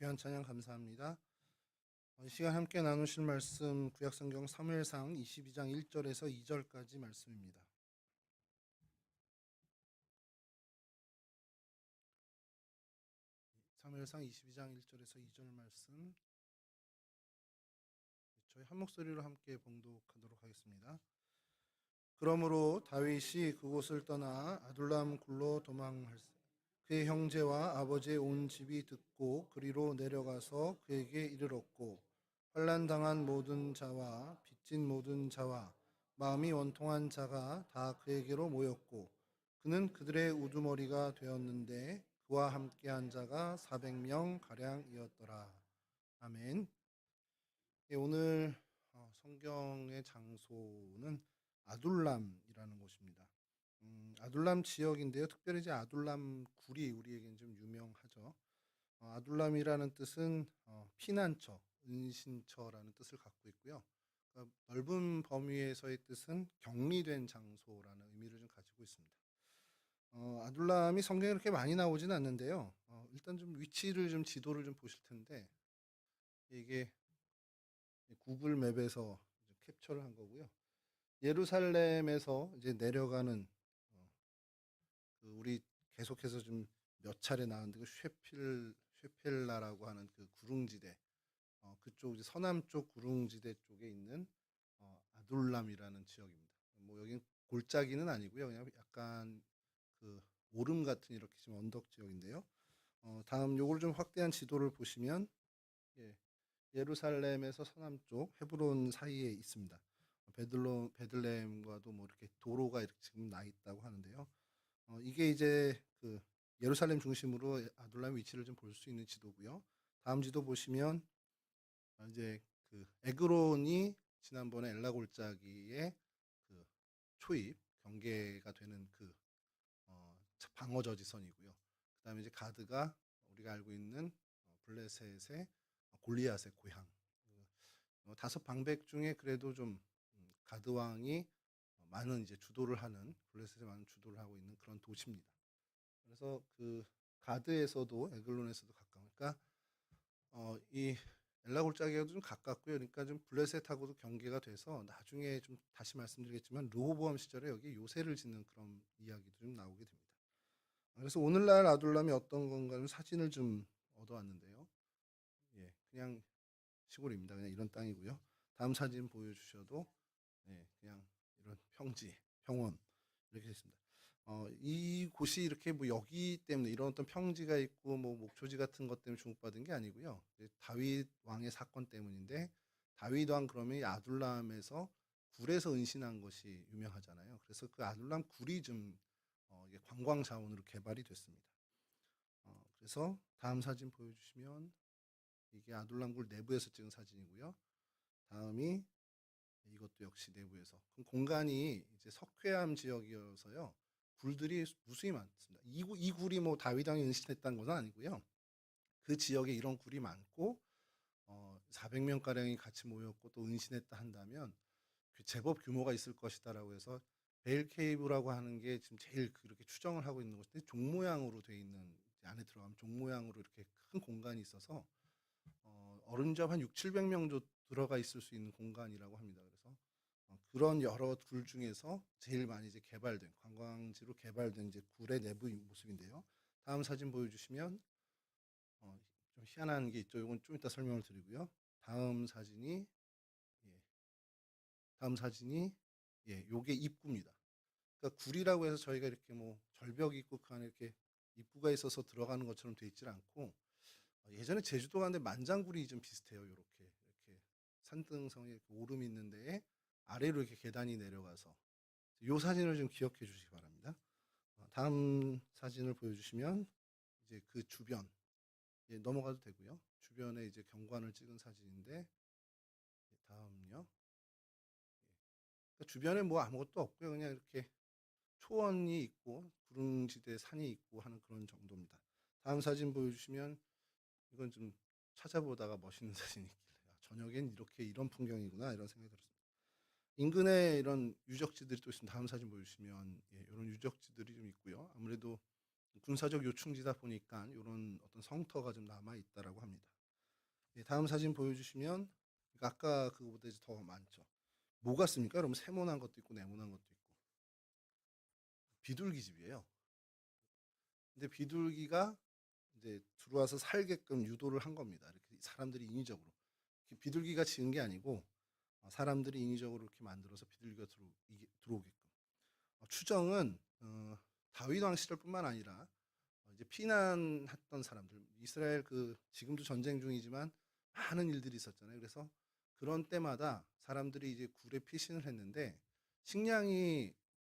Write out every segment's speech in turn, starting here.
귀한 찬양 감사합니다. 이 시간 함께 나누실 말씀 구약성경 사무엘상 22장 1절에서 2절까지 말씀입니다. 사무엘상 22장 1절에서 2절 말씀 저희 한 목소리로 함께 봉독하도록 하겠습니다. 그러므로 다윗이 그곳을 떠나 아둘람 굴로 도망할세. 그의 형제와 아버지의 온 집이 듣고 그리로 내려가서 그에게 이르렀고 환난 당한 모든 자와 빚진 모든 자와 마음이 원통한 자가 다 그에게로 모였고 그는 그들의 우두머리가 되었는데 그와 함께한 자가 400명 가량이었더라. 아멘. 오늘 성경의 장소는 아둘람이라는 곳입니다. 아둘람 지역인데요. 특별히 이제 아둘람 굴이 우리에게는 좀 유명하죠. 아둘람이라는 뜻은 피난처, 은신처라는 뜻을 갖고 있고요. 그러니까 넓은 범위에서의 뜻은 격리된 장소라는 의미를 좀 가지고 있습니다. 아둘람이 성경에 그렇게 많이 나오지는 않는데요. 일단 좀 위치를 좀 지도를 좀 보실 텐데 이게 구글 맵에서 캡처를 한 거고요. 예루살렘에서 이제 내려가는 그 우리 계속해서 좀 몇 차례 나왔는데 그 쉐펠라라고 하는 그 구릉지대 그쪽 이제 서남 쪽 구릉지대 쪽에 있는 아둘람이라는 지역입니다. 뭐 여긴 골짜기는 아니고요. 그냥 약간 그 오름 같은 이렇게 좀 언덕 지역인데요. 다음 요걸 좀 확대한 지도를 보시면 예, 예루살렘에서 서남쪽 헤브론 사이에 있습니다. 베들레헴과도 뭐 이렇게 도로가 이렇게 지금 나 있다고 하는데요. 이게 이제 그 예루살렘 중심으로 아둘람 위치를 좀 볼 수 있는 지도고요. 다음 지도 보시면 이제 그 에그론이 지난번에 엘라 골짜기의 그 초입 경계가 되는 그 방어 저지선이고요. 그다음에 이제 가드가 우리가 알고 있는 블레셋의 골리앗의 고향. 다섯 방백 중에 그래도 좀 가드 왕이 많은 이제 주도를 하는 블레셋에 많은 주도를 하고 있는 그런 도시입니다. 그래서 그 가드에서도 에글론에서도 가까우니까 이 엘라 골짜기하고도 좀 가깝고요. 그러니까 좀 블레셋하고도 경계가 돼서 나중에 좀 다시 말씀드리겠지만 르호보암 시절에 여기 요새를 짓는 그런 이야기도 좀 나오게 됩니다. 그래서 오늘날 아둘람이 어떤 건가는 사진을 좀 얻어왔는데요. 예, 그냥 시골입니다. 그냥 이런 땅이고요. 다음 사진 보여주셔도 그냥 이런 평지, 평원 이렇게 있습니다. 이 곳이 이렇게 뭐 여기 때문에 이런 어떤 평지가 있고 뭐 목초지 같은 것 때문에 주목받은 게 아니고요. 다윗 왕의 사건 때문인데 다윗 왕 그러면 이 아둘람에서 굴에서 은신한 것이 유명하잖아요. 그래서 그 아둘람 굴이 좀 이게 관광 자원으로 개발이 됐습니다. 그래서 다음 사진 보여주시면 이게 아둘람 굴 내부에서 찍은 사진이고요. 다음이 이것도 역시 내부에서 그 공간이 이제 석회암 지역이어서요. 굴들이 무수히 많습니다. 이 굴이 뭐 다윗 왕이 은신했다는 것은 아니고요. 그 지역에 이런 굴이 많고 400명 가량이 같이 모였고 또 은신했다 한다면 제법 규모가 있을 것이다라고 해서 베일 케이브라고 하는 게 지금 제일 그렇게 추정을 하고 있는 곳인데 종 모양으로 돼 있는 안에 들어가면 종 모양으로 이렇게 큰 공간이 있어서 어른잡 한 6, 700명 들어가 있을 수 있는 공간이라고 합니다. 그래서 그런 여러 굴 중에서 제일 많이 이제 개발된 관광지로 개발된 이제 굴의 내부 모습인데요. 다음 사진 보여주시면 좀 희한한 게 있죠. 이건 좀 이따 설명을 드리고요. 다음 사진이 요게 입구입니다. 그러니까 굴이라고 해서 저희가 이렇게 뭐 절벽이 있고 그 안에 이렇게 입구가 있어서 들어가는 것처럼 돼 있질 않고 예전에 제주도 가는데 만장굴이 좀 비슷해요. 이렇게 산등성에 이렇게 오름이 있는데 아래로 이렇게 계단이 내려가서 이 사진을 좀 기억해 주시기 바랍니다. 다음 사진을 보여주시면 이제 그 주변 넘어가도 되고요. 주변에 이제 경관을 찍은 사진인데 다음요. 그러니까 주변에 뭐 아무것도 없고요. 그냥 이렇게 초원이 있고 구릉지대 산이 있고 하는 그런 정도입니다. 다음 사진 보여주시면 이건 좀 찾아보다가 멋있는 사진이길래 저녁엔 이렇게 이런 풍경이구나 이런 생각이 들었습니다. 인근에 이런 유적지들이 또 있습니다. 다음 사진 보여주시면 이런 유적지들이 좀 있고요. 아무래도 군사적 요충지다 보니까 이런 어떤 성터가 좀 남아 있다라고 합니다. 예, 다음 사진 보여주시면 그러니까 아까 그거보다 이제 더 많죠. 뭐 같습니까? 여러분 세모난 것도 있고 네모난 것도 있고 비둘기집이에요. 근데 비둘기가 이제 들어와서 살게끔 유도를 한 겁니다. 이렇게 사람들이 인위적으로. 비둘기가 지은 게 아니고 사람들이 인위적으로 이렇게 만들어서 비둘기가 들어오게끔. 추정은 다윗 왕 시절뿐만 아니라 이제 피난했던 사람들, 이스라엘 그 지금도 전쟁 중이지만 많은 일들이 있었잖아요. 그래서 그런 때마다 사람들이 이제 굴에 피신을 했는데 식량이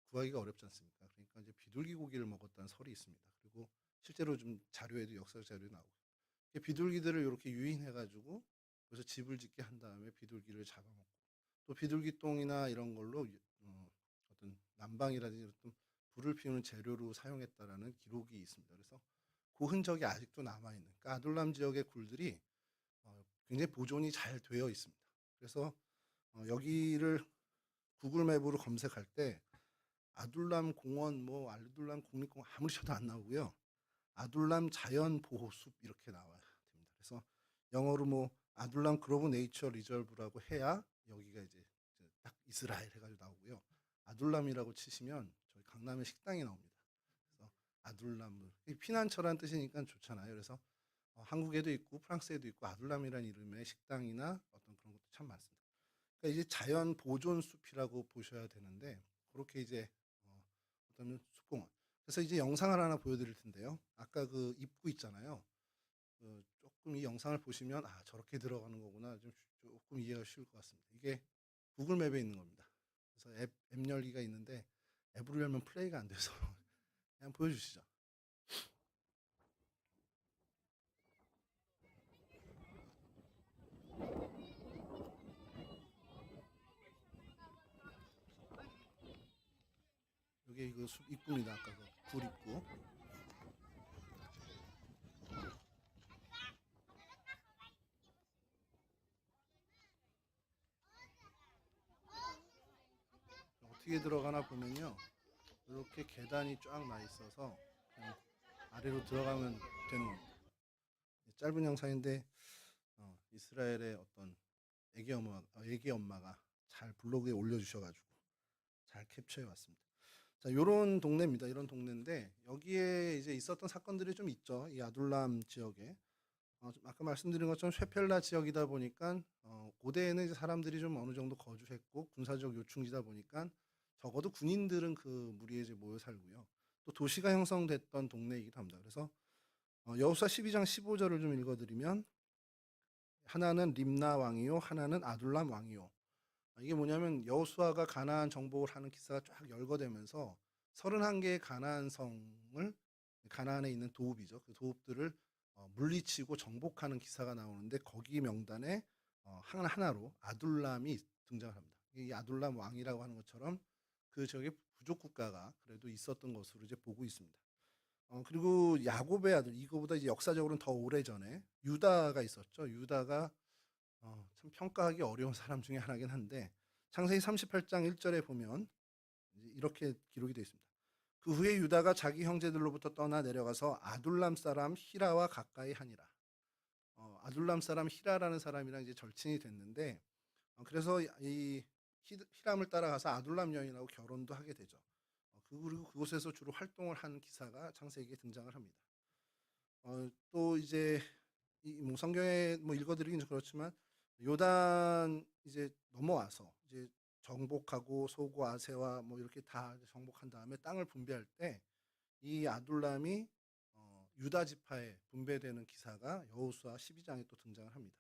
구하기가 어렵지 않습니까? 그러니까 이제 비둘기 고기를 먹었다는 설이 있습니다. 그리고 실제로 좀 자료에도 역사적 자료에 나오고 비둘기들을 이렇게 유인해가지고 그래서 집을 짓게 한 다음에 비둘기를 잡아먹고 또 비둘기 똥이나 이런 걸로 어떤 난방이라든지 어떤 불을 피우는 재료로 사용했다라는 기록이 있습니다. 그래서 그 흔적이 아직도 남아있는 그러니까 아둘람 지역의 굴들이 굉장히 보존이 잘 되어 있습니다. 그래서 여기를 구글 맵으로 검색할 때 아둘람 공원, 뭐 아둘람 국립공원 아무리 쳐도 안 나오고요. 아둘람 자연보호숲 이렇게 나와야 됩니다. 그래서 영어로 뭐 아둘람 그로브 네이처 리저브라고 해야 여기가 이제 딱 이스라엘 해가지고 나오고요. 아둘람이라고 치시면 저희 강남에 식당이 나옵니다. 그래서 아둘람 피난처란 뜻이니까 좋잖아요. 그래서 한국에도 있고 프랑스에도 있고 아둘람이라는 이름의 식당이나 어떤 그런 것도 참 많습니다. 그러니까 이제 자연 보존 숲이라고 보셔야 되는데 그렇게 이제 어떤 숲공원. 그래서 이제 영상을 하나 보여드릴 텐데요. 아까 그 입구 있잖아요. 조금 이 영상을 보시면 아 저렇게 들어가는 거구나 좀 조금 이해가 쉬울 것 같습니다. 이게 구글 맵에 있는 겁니다. 그래서 앱 열기가 있는데 앱으로 열면 플레이가 안 돼서 그냥 보여주시죠. 이게 그 숲 입구입니다. 아까 그굴 입구. 어떻게 들어가나 보면요. 이렇게 계단이 쫙 나 있어서 그냥 아래로 들어가면 되는 겁니다. 짧은 영상인데 이스라엘의 어떤 애기 엄마가 잘 블로그에 올려주셔가지고 잘 캡처해 왔습니다. 자, 요런 동네입니다. 이런 동네인데 여기에 이제 있었던 사건들이 좀 있죠. 이 아둘람 지역에 아까 말씀드린 것처럼 쉐펠라 지역이다 보니까 고대에는 이제 사람들이 좀 어느 정도 거주했고 군사적 요충지다 보니까 적어도 군인들은 그 무리에 이제 모여 살고요. 또 도시가 형성됐던 동네이기도 합니다. 그래서 여호수아 12장 15절을 좀 읽어드리면 하나는 림나 왕이요 하나는 아둘람 왕이요. 이게 뭐냐면 여호수아가 가나안 정복을 하는 기사가 쫙 열거되면서 31개의 가나안 성을 가나안에 있는 도읍이죠. 그 도읍들을 물리치고 정복하는 기사가 나오는데 거기 명단에 하나로 아둘람이 등장을 합니다. 이 아둘람 왕이라고 하는 것처럼 그 지역에 부족 국가가 그래도 있었던 것으로 이제 보고 있습니다. 그리고 야곱의 아들 이거보다 이제 역사적으로는 더 오래 전에 유다가 있었죠. 유다가 참 평가하기 어려운 사람 중에 하나긴 한데 창세기 38장 1절에 보면 이렇게 기록이 되어 있습니다. 그 후에 유다가 자기 형제들로부터 떠나 내려가서 아둘람 사람 히라와 가까이 하니라. 아둘람 사람 히라라는 사람이랑 이제 절친이 됐는데 그래서 이 히람을 따라가서 아둘람 여인하고 결혼도 하게 되죠. 그리고 그곳에서 주로 활동을 한 기사가 창세기에 등장을 합니다. 또 이제 뭐 성경에 뭐 읽어드리긴 좀 그렇지만 요단 이제 넘어와서 이제 정복하고 소고 아세와 뭐 이렇게 다 정복한 다음에 땅을 분배할 때 이 아둘람이 유다 지파에 분배되는 기사가 여호수아 12장에 또 등장을 합니다.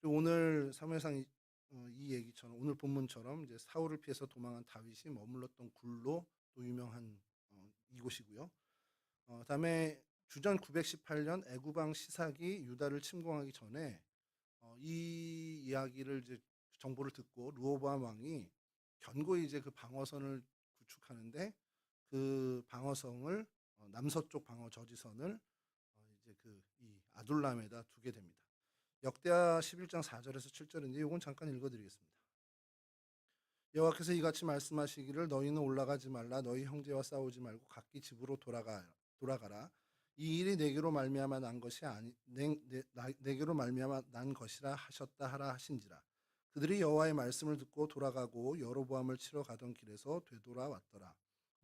그리고 오늘 사무엘상 이 얘기처럼 오늘 본문처럼 이제 사울을 피해서 도망한 다윗이 머물렀던 굴로 또 유명한 이곳이고요. 다음에 주전 918년 애굽왕 시삭이 유다를 침공하기 전에 이 이야기를 이제 정보를 듣고 르호보암 왕이 견고히 이제 그 방어선을 구축하는데 그 방어성을 남서쪽 방어 저지선을 이제 그 이 아둘람에다 두게 됩니다. 역대하 11장 4절에서 7절인데 이건 잠깐 읽어드리겠습니다. 여호와께서 이같이 말씀하시기를 너희는 올라가지 말라 너희 형제와 싸우지 말고 각기 집으로 돌아가라 이 일이 내게로 말미암아 난 것이 아니 내게로 말미암아 난 것이라 하셨다 하라 하신지라. 그들이 여호와의 말씀을 듣고 돌아가고 여로보암을 치러 가던 길에서 되돌아왔더라.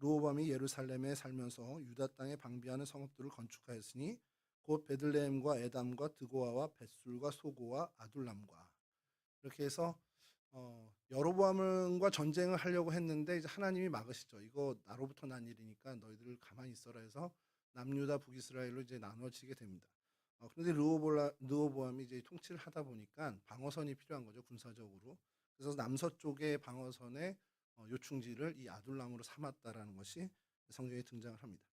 르호보암이 예루살렘에 살면서 유다 땅에 방비하는 성읍들을 건축하였으니 곧 베들레헴과 에담과 드고아와 벳술과 소고와 아둘람과. 이렇게 해서 여로보암과 전쟁을 하려고 했는데 이제 하나님이 막으시죠. 이거 나로부터 난 일이니까 너희들 가만히 있어라 해서 남유다 북이스라엘로 이제 나눠지게 됩니다. 그런데 르호보암이 이제 통치를 하다 보니까 방어선이 필요한 거죠, 군사적으로. 그래서 남서쪽의 방어선의 요충지를 이 아둘람으로 삼았다라는 것이 성경에 등장을 합니다.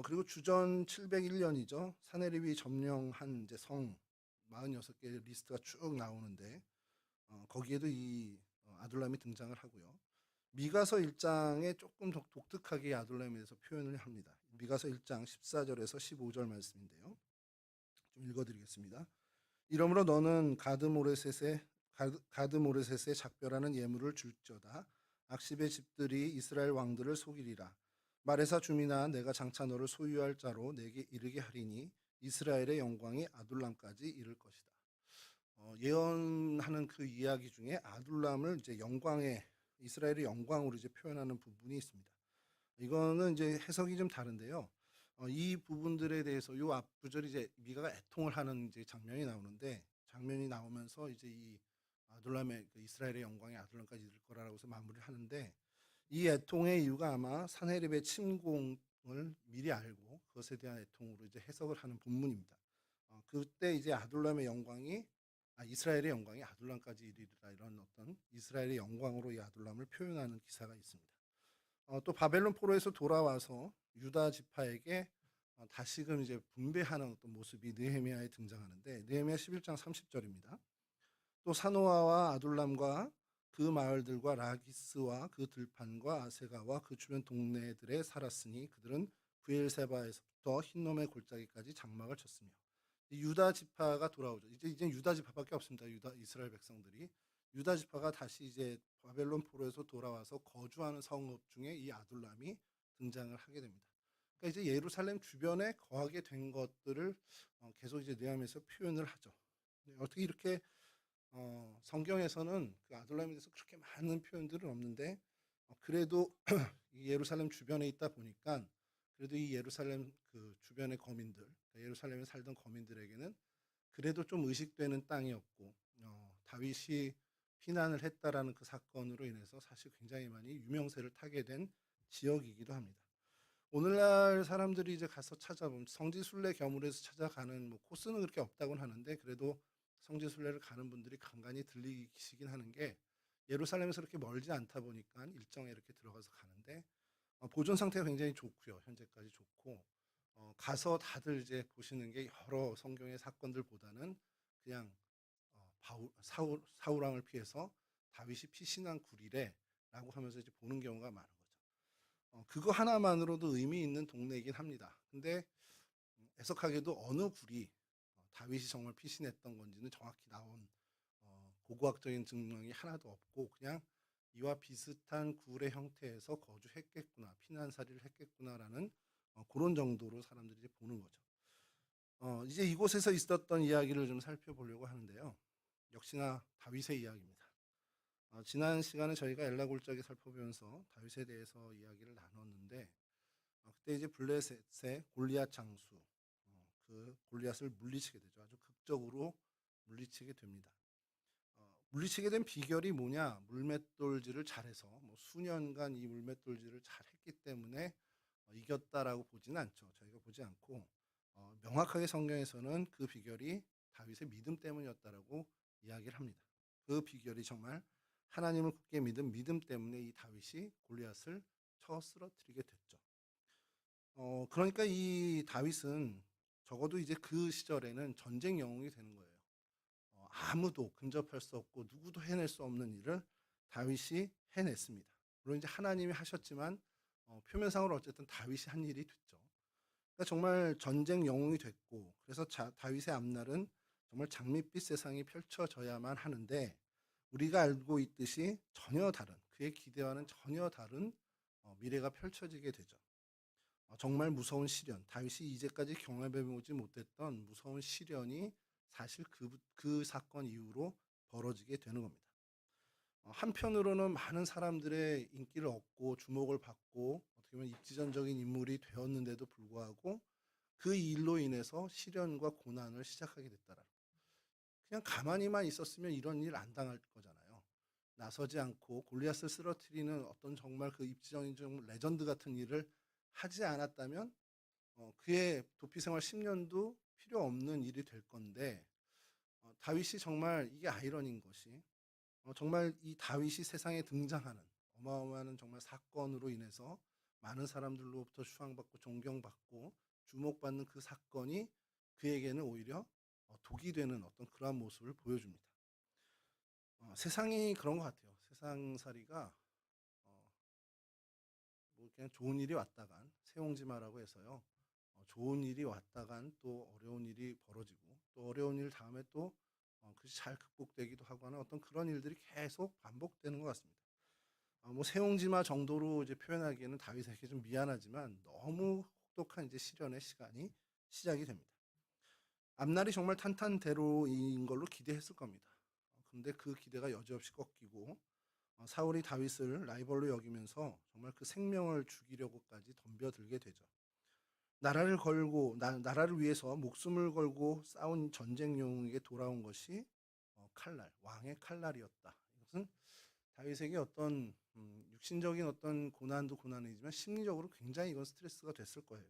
그리고 주전 701년이죠. 사네립이 점령한 이제 성 46개의 리스트가 쭉 나오는데 거기에도 이 아둘람이 등장을 하고요. 미가서 1장에 조금 독특하게 아둘람에 대해서 표현을 합니다. 미가서 1장 14절에서 15절 말씀인데요. 좀 읽어드리겠습니다. 이러므로 너는 가드모레셋의 작별하는 예물을 줄지어다. 악십의 집들이 이스라엘 왕들을 속이리라. 마레사 주민아, 내가 장차 너를 소유할 자로 내게 이르게 하리니 이스라엘의 영광이 아둘람까지 이를 것이다. 예언하는 그 이야기 중에 아둘람을 이제 이스라엘의 영광으로 이제 표현하는 부분이 있습니다. 이거는 이제 해석이 좀 다른데요. 이 부분들에 대해서 요 앞구절이 이제 미가가 애통을 하는 이제 장면이 나오는데, 장면이 나오면서 이제 이 아둘람의 그 이스라엘의 영광이 아둘람까지 이를 거라고 해서 마무리를 하는데, 이 애통의 이유가 아마 사네립의 침공을 미리 알고 그것에 대한 애통으로 이제 해석을 하는 본문입니다. 그때 이제 이스라엘의 영광이 아둘람까지 이르리라, 이런 어떤 이스라엘의 영광으로 이 아둘람을 표현하는 기사가 있습니다. 또 바벨론 포로에서 돌아와서 유다 지파에게 다시금 이제 분배하는 어떤 모습이 느헤미야에 등장하는데, 느헤미야 11장 30절입니다. 또 사노아와 아둘람과 그 마을들과 라기스와 그 들판과 아세가와 그 주변 동네들에 살았으니 그들은 브엘세바에서부터 흰놈의 골짜기까지 장막을 쳤으며. 유다 지파가 돌아오죠. 이제 유다 지파밖에 없습니다. 이스라엘 백성들이 유다 지파가 다시 이제 바벨론 포로에서 돌아와서 거주하는 성읍 중에 이 아둘람이 등장을 하게 됩니다. 그러니까 이제 예루살렘 주변에 거하게 된 것들을 계속 이제 느헤미야에서 표현을 하죠. 어떻게 이렇게 성경에서는 그 아둘람에 대해서 그렇게 많은 표현들은 없는데, 그래도 이 예루살렘 주변에 있다 보니까 그래도 이 예루살렘 그 주변의 거민들, 예루살렘에 살던 거민들에게는 그래도 좀 의식되는 땅이었고, 다윗이 피난을 했다라는 그 사건으로 인해서 사실 굉장히 많이 유명세를 타게 된 지역이기도 합니다. 오늘날 사람들이 이제 가서 찾아보면 성지순례 겸으로 해서 찾아가는 뭐 코스는 그렇게 없다고는 하는데, 그래도 성지순례를 가는 분들이 간간히 들리시긴 하는 게 예루살렘에서 그렇게 멀지 않다 보니까 일정에 이렇게 들어가서 가는데, 보존 상태가 굉장히 좋고요. 현재까지 좋고, 가서 다들 이제 보시는 게 여러 성경의 사건들보다는 그냥 사울 왕을 피해서 다윗이 피신한 굴이래라고 하면서 이제 보는 경우가 많은 거죠. 그거 하나만으로도 의미 있는 동네이긴 합니다. 근데 애석하게도 어느 굴이 다윗이 정말 피신했던 건지는 정확히 나온 고고학적인 증명이 하나도 없고, 그냥 이와 비슷한 굴의 형태에서 거주했겠구나, 피난살이를 했겠구나라는 그런 정도로 사람들이 이제 보는 거죠. 이제 이곳에서 있었던 이야기를 좀 살펴보려고 하는데요. 역시나 다윗의 이야기입니다. 지난 시간에 저희가 엘라 골짜기 살펴보면서 다윗에 대해서 이야기를 나눴는데, 그때 이제 블레셋의 골리앗 장수, 그 골리앗을 물리치게 되죠. 아주 극적으로 물리치게 됩니다. 물리치게 된 비결이 뭐냐? 물맷돌질을 잘해서 뭐 수년간 이 물맷돌질을 잘했기 때문에 이겼다라고 보지는 않죠. 저희가 보지 않고 명확하게 성경에서는 그 비결이 다윗의 믿음 때문이었다라고 이야기를 합니다. 그 비결이 정말 하나님을 굳게 믿은 믿음 때문에 이 다윗이 골리앗을 쳐 쓰러뜨리게 됐죠. 그러니까 이 다윗은 적어도 이제 그 시절에는 전쟁 영웅이 되는 거예요. 아무도 근접할 수 없고 누구도 해낼 수 없는 일을 다윗이 해냈습니다. 물론 이제 하나님이 하셨지만 표면상으로 어쨌든 다윗이 한 일이 됐죠. 그러니까 정말 전쟁 영웅이 됐고, 그래서 다윗의 앞날은 정말 장밋빛 세상이 펼쳐져야만 하는데, 우리가 알고 있듯이 전혀 다른, 그의 기대와는 전혀 다른 미래가 펼쳐지게 되죠. 정말 무서운 시련, 다윗이 이제까지 경험해 보지 못했던 무서운 시련이 사실 그 사건 이후로 벌어지게 되는 겁니다. 한편으로는 많은 사람들의 인기를 얻고 주목을 받고 어떻게 보면 입지전적인 인물이 되었는데도 불구하고 그 일로 인해서 시련과 고난을 시작하게 됐다라는 거. 그냥 가만히만 있었으면 이런 일 안 당할 거잖아요. 나서지 않고 골리앗을 쓰러뜨리는 어떤 정말 그 입지전적 레전드 같은 일을 하지 않았다면 그의 도피 생활 10년도 필요 없는 일이 될 건데, 다윗이 정말 이게 아이러니인 것이 정말 이 다윗이 세상에 등장하는 어마어마한 정말 사건으로 인해서 많은 사람들로부터 추앙받고 존경받고 주목받는 그 사건이 그에게는 오히려 독이 되는 어떤 그러한 모습을 보여줍니다. 세상이 그런 것 같아요. 세상살이가 뭐 그냥 좋은 일이 왔다간 세옹지마라고 해서요. 좋은 일이 왔다간 또 어려운 일이 벌어지고 또 어려운 일 다음에 또 그것이 잘 극복되기도 하고 하는 어떤 그런 일들이 계속 반복되는 것 같습니다. 뭐 세옹지마 정도로 이제 표현하기에는 다윗에게 좀 미안하지만 너무 혹독한 이제 시련의 시간이 시작이 됩니다. 앞날이 정말 탄탄대로인 걸로 기대했을 겁니다. 근데 그 기대가 여지없이 꺾이고 사울이 다윗을 라이벌로 여기면서 정말 그 생명을 죽이려고까지 덤벼들게 되죠. 나라를 걸고 나라를 위해서 목숨을 걸고 싸운 전쟁 영웅에게 돌아온 것이 칼날, 왕의 칼날이었다. 이것은 다윗에게 어떤 육신적인 어떤 고난도 고난이지만 심리적으로 굉장히 이건 스트레스가 됐을 거예요.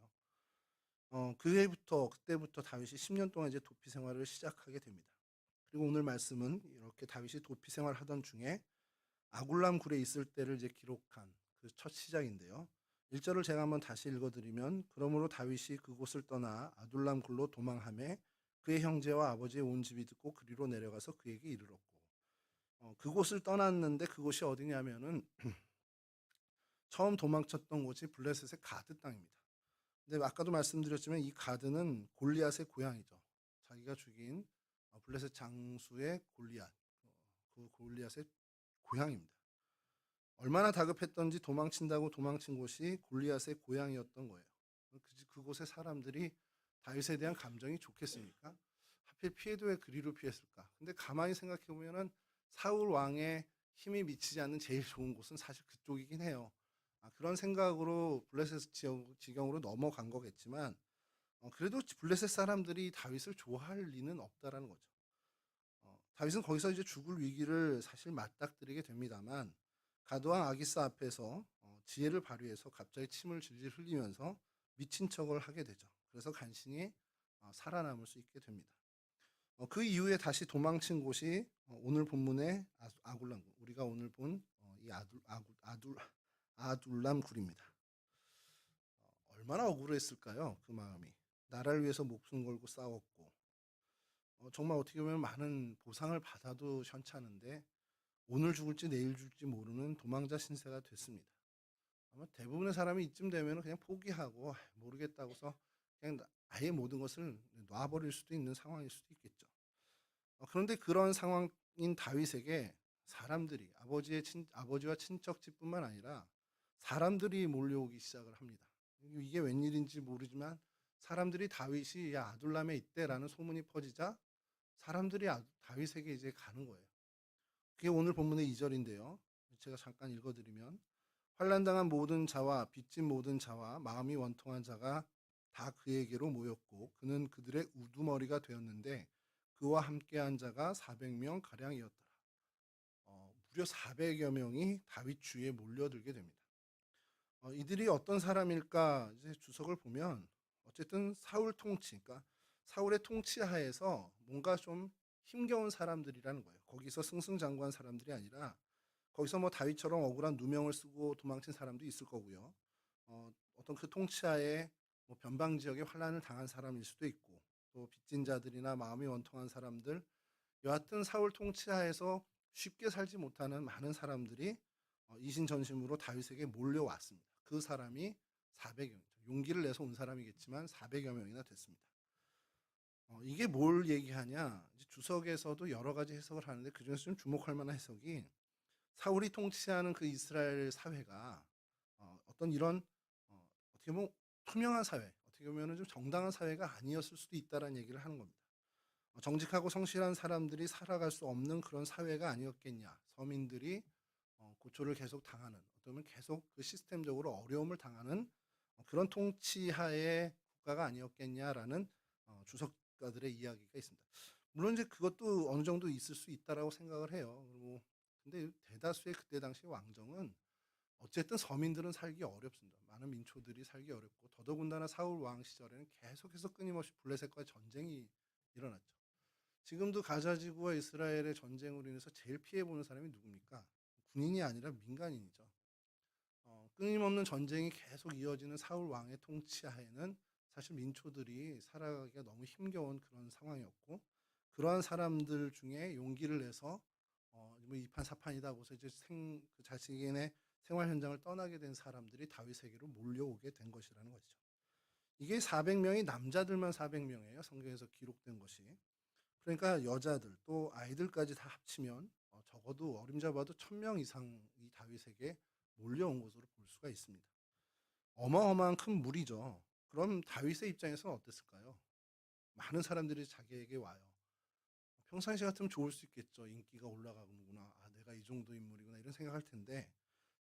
그때부터 다윗이 10년 동안 이제 도피 생활을 시작하게 됩니다. 그리고 오늘 말씀은 이렇게 다윗이 도피 생활하던 중에 아굴람 굴에 있을 때를 이제 기록한 그 첫 시작인데요. 1절을 제가 한번 다시 읽어드리면, 그러므로 다윗이 그곳을 떠나 아둘람 굴로 도망하매 그의 형제와 아버지의 온 집이 듣고 그리로 내려가서 그에게 이르렀고. 그곳을 떠났는데 그곳이 어디냐면은 처음 도망쳤던 곳이 블레셋의 가드 땅입니다. 근데 아까도 말씀드렸지만 이 가드는 골리앗의 고향이죠. 자기가 죽인 블레셋 장수의 골리앗, 그 골리앗의 고향입니다. 얼마나 다급했던지 도망친다고 도망친 곳이 골리앗의 고향이었던 거예요. 그곳의 사람들이 다윗에 대한 감정이 좋겠습니까? 하필 피해도 왜 그리로 피했을까? 근데 가만히 생각해 보면은 사울 왕의 힘이 미치지 않는 제일 좋은 곳은 사실 그쪽이긴 해요. 그런 생각으로 블레셋 지경으로 넘어간 거겠지만 그래도 블레셋 사람들이 다윗을 좋아할 리는 없다라는 거죠. 다윗은 거기서 이제 죽을 위기를 사실 맞닥뜨리게 됩니다만 가드왕 아기스 앞에서 지혜를 발휘해서 갑자기 침을 질질 흘리면서 미친 척을 하게 되죠. 그래서 간신히 살아남을 수 있게 됩니다. 그 이후에 다시 도망친 곳이 오늘 본문의 아굴람, 우리가 오늘 본 이 아둘람 굴입니다. 얼마나 억울했을까요? 그 마음이. 나라를 위해서 목숨 걸고 싸웠고 정말 어떻게 보면 많은 보상을 받아도 현찮은데 오늘 죽을지 내일 죽을지 모르는 도망자 신세가 됐습니다. 아마 대부분의 사람이 이쯤 되면 그냥 포기하고 모르겠다고서 그냥 아예 모든 것을 놔버릴 수도 있는 상황일 수도 있겠죠. 그런데 그런 상황인 다윗에게 사람들이 아버지와 친척집뿐만 아니라 사람들이 몰려오기 시작을 합니다. 이게 웬일인지 모르지만 사람들이 다윗이 야 아둘람에 있대라는 소문이 퍼지자 사람들이 다윗에게 이제 가는 거예요. 그게 오늘 본문의 2절인데요. 제가 잠깐 읽어드리면 환난당한 모든 자와 빚진 모든 자와 마음이 원통한 자가 다 그에게로 모였고 그는 그들의 우두머리가 되었는데 그와 함께한 자가 400명 가량이었더라. 무려 400여 명이 다윗 주위에 몰려들게 됩니다. 이들이 어떤 사람일까 이제 주석을 보면 어쨌든 사울 통치, 그러니까 사울의 통치 하에서 뭔가 좀 힘겨운 사람들이라는 거예요. 거기서 승승장구한 사람들이 아니라 거기서 뭐 다윗처럼 억울한 누명을 쓰고 도망친 사람도 있을 거고요. 어떤 그 통치하에 뭐 변방 지역에 환란을 당한 사람일 수도 있고 또 빚진 자들이나 마음이 원통한 사람들, 여하튼 사울 통치하에서 쉽게 살지 못하는 많은 사람들이 이신전심으로 다윗에게 몰려왔습니다. 그 사람이 400명이죠. 용기를 내서 온 사람이겠지만 400여 명이나 됐습니다. 이게 뭘 얘기하냐? 주석에서도 여러 가지 해석을 하는데 그중에서 좀 주목할 만한 해석이 사울이 통치하는 그 이스라엘 사회가 어떤 이런 어떻게 보면 투명한 사회, 어떻게 보면은 좀 정당한 사회가 아니었을 수도 있다라는 얘기를 하는 겁니다. 정직하고 성실한 사람들이 살아갈 수 없는 그런 사회가 아니었겠냐. 서민들이 고초를 계속 당하는, 어쩌면 계속 그 시스템적으로 어려움을 당하는 그런 통치하에 국가가 아니었겠냐라는 주석가들의 이야기가 있습니다. 물론 이제 그것도 어느 정도 있을 수 있다라고 생각을 해요. 그리고 근데 대다수의 그때 당시 왕정은 어쨌든 서민들은 살기 어렵습니다. 많은 민초들이 살기 어렵고 더더군다나 사울 왕 시절에는 계속해서 끊임없이 블레셋과 전쟁이 일어났죠. 지금도 가자 지구와 이스라엘의 전쟁으로 인해서 제일 피해 보는 사람이 누굽니까? 군인이 아니라 민간인이죠. 끊임없는 전쟁이 계속 이어지는 사울 왕의 통치하에는 사실 민초들이 살아가기가 너무 힘겨운 그런 상황이었고, 그러한 사람들 중에 용기를 내서 뭐 이판사판이다 하고서 이제 그 자신의 생활 현장을 떠나게 된 사람들이 다윗에게로 몰려오게 된 것이라는 것이죠. 이게 400명이 남자들만 400명이에요. 성경에서 기록된 것이. 그러니까 여자들 또 아이들까지 다 합치면 적어도 어림잡아도 1000명 이상이 다윗에게 몰려온 것으로 볼 수가 있습니다. 어마어마한 큰 무리죠. 그럼 다윗의 입장에서는 어땠을까요? 많은 사람들이 자기에게 와요. 평상시 같으면 좋을 수 있겠죠. 인기가 올라가는구나. 아, 내가 이 정도 인물이구나. 이런 생각할 텐데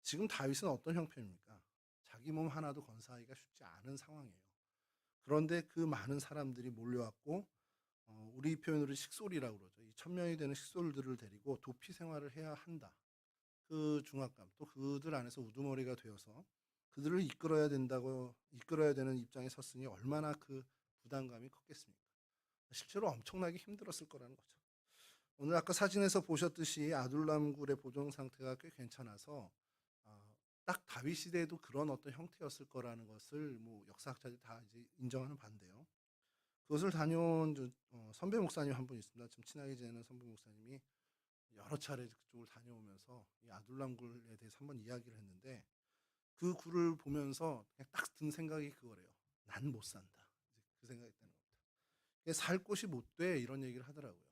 지금 다윗은 어떤 형편입니까? 자기 몸 하나도 건사하기가 쉽지 않은 상황이에요. 그런데 그 많은 사람들이 몰려왔고 우리 표현으로 식솔이라고 그러죠. 이 1000명이 되는 식솔들을 데리고 도피 생활을 해야 한다. 그 중압감, 또 그들 안에서 우두머리가 되어서 그들을 이끌어야 되는 입장에 섰으니 얼마나 그 부담감이 컸겠습니까? 실제로 엄청나게 힘들었을 거라는 거죠. 오늘 아까 사진에서 보셨듯이 아둘람굴의 보존 상태가 꽤 괜찮아서 딱 다윗 시대에도 그런 어떤 형태였을 거라는 것을 뭐 역사학자들이 다 이제 인정하는 반대요. 그것을 다녀온 선배 목사님 한 분 있습니다. 좀 친하게 지내는 선배 목사님이 여러 차례 그쪽을 다녀오면서 이 아둘람굴에 대해서 한번 이야기를 했는데 그 굴을 보면서 그냥 딱 든 생각이 그거래요. 난 못 산다. 이제 그 생각이 드는 겁니다. 살 곳이 못 돼 이런 얘기를 하더라고요.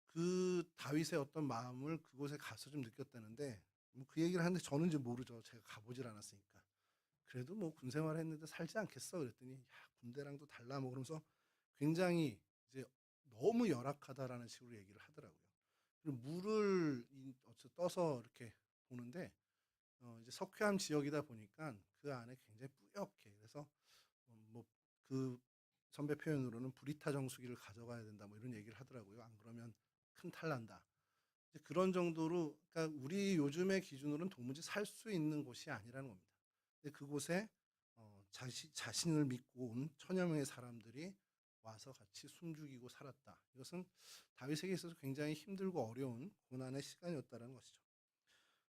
그 다윗의 어떤 마음을 그곳에 가서 좀 느꼈다는데 뭐 그 얘기를 하는데 저는 이제 모르죠. 제가 가보질 않았으니까. 그래도 뭐 군 생활했는데 살지 않겠어 그랬더니 야, 군대랑도 달라 뭐 그러면서 굉장히 이제 너무 열악하다라는 식으로 얘기를 하더라고요. 그리고 물을 떠서 이렇게 보는데 이제 석회암 지역이다 보니까 그 안에 굉장히 뿌옇게 그래서 뭐 그 선배 표현으로는 브리타 정수기를 가져가야 된다 뭐 이런 얘기를 하더라고요. 안 그러면 큰 탈 난다. 그런 정도로 그러니까 우리 요즘의 기준으로는 도무지 살 수 있는 곳이 아니라는 겁니다. 근데 그곳에 자신을 믿고 온 천여 명의 사람들이 와서 같이 숨죽이고 살았다. 이것은 다윗에게 있어서 굉장히 힘들고 어려운 고난의 시간이었다는 것이죠.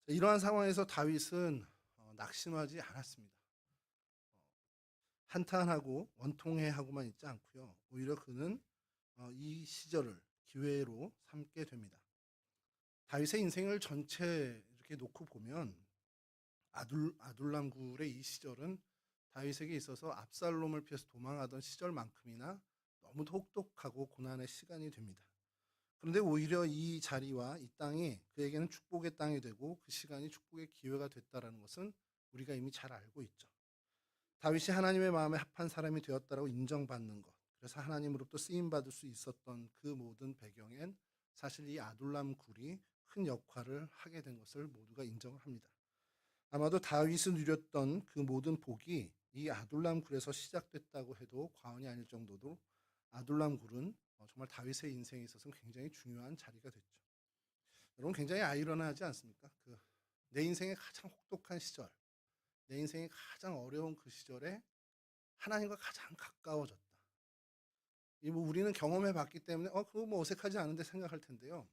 이러한 상황에서 다윗은 낙심하지 않았습니다. 한탄하고 원통해하고만 있지 않고요. 오히려 그는 이 시절을 기회로 삼게 됩니다. 다윗의 인생을 전체 이렇게 놓고 보면 아둘람굴의 이 시절은 다윗에게 있어서 압살롬을 피해서 도망하던 시절만큼이나 너무도 혹독하고 고난의 시간이 됩니다. 그런데 오히려 이 자리와 이 땅이 그에게는 축복의 땅이 되고 그 시간이 축복의 기회가 됐다라는 것은 우리가 이미 잘 알고 있죠. 다윗이 하나님의 마음에 합한 사람이 되었다라고 인정받는 것, 그래서 하나님으로부터 쓰임 받을 수 있었던 그 모든 배경엔 사실 이 아둘람 굴이 큰 역할을 하게 된 것을 모두가 인정을 합니다. 아마도 다윗이 누렸던 그 모든 복이 이 아둘람 굴에서 시작됐다고 해도 과언이 아닐 정도로 아둘람 굴은 정말 다윗의 인생에 있어서는 굉장히 중요한 자리가 됐죠. 여러분 굉장히 아이러니하지 않습니까? 내 인생의 가장 혹독한 시절, 내 인생의 가장 어려운 그 시절에 하나님과 가장 가까워졌다. 이 뭐 우리는 경험해 봤기 때문에 그거 뭐 어색하지 않은데 생각할 텐데요.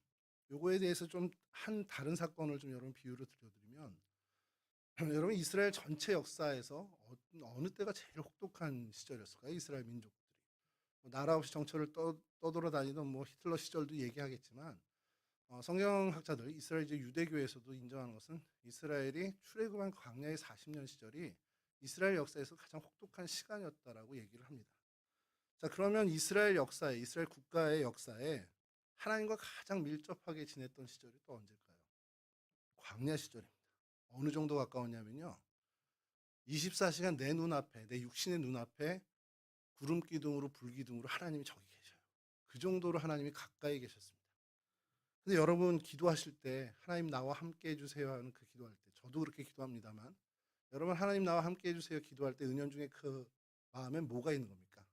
요거에 대해서 좀 한 다른 사건을 좀 여러분 비유를 들려드리면 여러분 이스라엘 전체 역사에서 어느 때가 제일 혹독한 시절이었을까요? 이스라엘 민족들이 나라 없이 정처를 떠돌아다니던 뭐 히틀러 시절도 얘기하겠지만 성경학자들 이스라엘 이제 유대교에서도 인정하는 것은 이스라엘이 출애굽한 광야의 40년 시절이 이스라엘 역사에서 가장 혹독한 시간이었다라고 얘기를 합니다. 자, 그러면 이스라엘 역사에, 이스라엘 국가의 역사에 하나님과 가장 밀접하게 지냈던 시절이 또 언제일까요? 광야 시절입니다. 어느 정도 가까웠냐면요. 24시간 내 눈앞에, 내 육신의 눈앞에 구름 기둥으로 불 기둥으로 하나님이 저기 계셔요. 그 정도로 하나님이 가까이 계셨습니다. 근데 여러분 기도하실 때 하나님 나와 함께 해 주세요 하는 그 기도할 때 저도 그렇게 기도합니다만 여러분 하나님 나와 함께 해 주세요 기도할 때 은연중에 그 마음에 뭐가 있는 겁니까?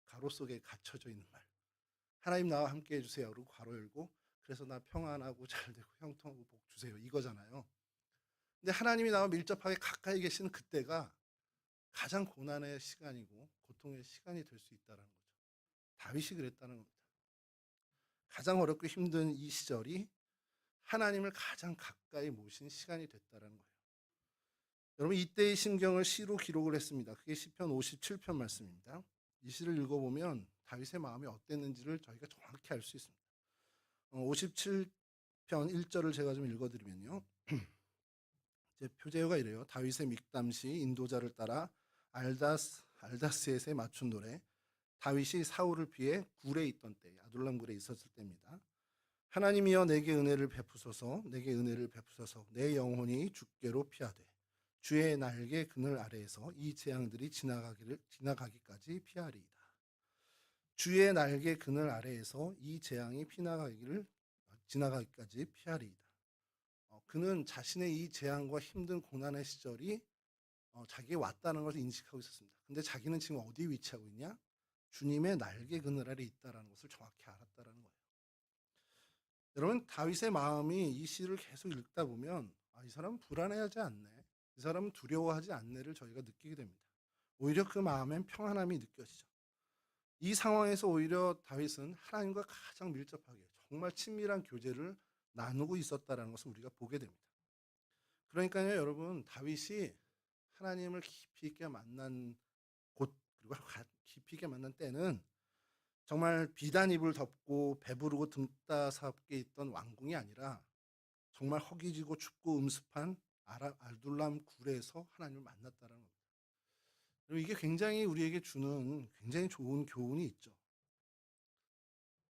가로 속에 갇혀져 있는 말. 하나님 나와 함께 해 주세요. 그리고 괄호 열고 그래서 나 평안하고 잘 되고 형통하고 복 주세요. 이거잖아요. 근데 하나님이 나와 밀접하게 가까이 계시는 그때가 가장 고난의 시간이고 고통의 시간이 될 수 있다는 거죠. 다윗이 그랬다는 겁니다. 가장 어렵고 힘든 이 시절이 하나님을 가장 가까이 모신 시간이 됐다는 거예요. 여러분 이때의 심경을 시로 기록을 했습니다. 그게 시편 57편 말씀입니다. 이 시를 읽어보면 다윗의 마음이 어땠는지를 저희가 정확히 알 수 있습니다. 57편 1절을 제가 좀 읽어드리면요. 제 표제어가 이래요. 다윗의 믹담시 인도자를 따라 알다스엣에 맞춘 노래. 다윗이 사울을 피해 굴에 있던 때, 아둘람 굴에 있었을 때입니다. 하나님이여 내게 은혜를 베푸소서, 내게 은혜를 베푸소서. 내 영혼이 주께로 피하되 주의 날개 그늘 아래에서 이 재앙들이 지나가기까지 피하리이다. 주의 날개 그늘 아래에서 이 재앙이 지나가기까지 피하리이다. 그는 자신의 이 재앙과 힘든 고난의 시절이 자기에 왔다는 것을 인식하고 있었습니다. 근데 자기는 지금 어디 위치하고 있냐? 주님의 날개 그늘 아래 있다는 것을 정확히 알았다는 거예요. 여러분 다윗의 마음이 이 시를 계속 읽다 보면 이 사람은 불안해하지 않네. 이 사람은 두려워하지 않네를 저희가 느끼게 됩니다. 오히려 그 마음엔 평안함이 느껴지죠. 이 상황에서 오히려 다윗은 하나님과 가장 밀접하게 정말 친밀한 교제를 나누고 있었다는 것을 우리가 보게 됩니다. 그러니까요 여러분 다윗이 하나님을 깊이 있게 만난 곳 그리고 깊이 있게 만난 때는 정말 비단 입을 덮고 배부르고 등 따숩게 있던 왕궁이 아니라 정말 허기지고 춥고 음습한 알둘람 굴에서 하나님을 만났다는 겁니다. 그리고 이게 굉장히 우리에게 주는 굉장히 좋은 교훈이 있죠.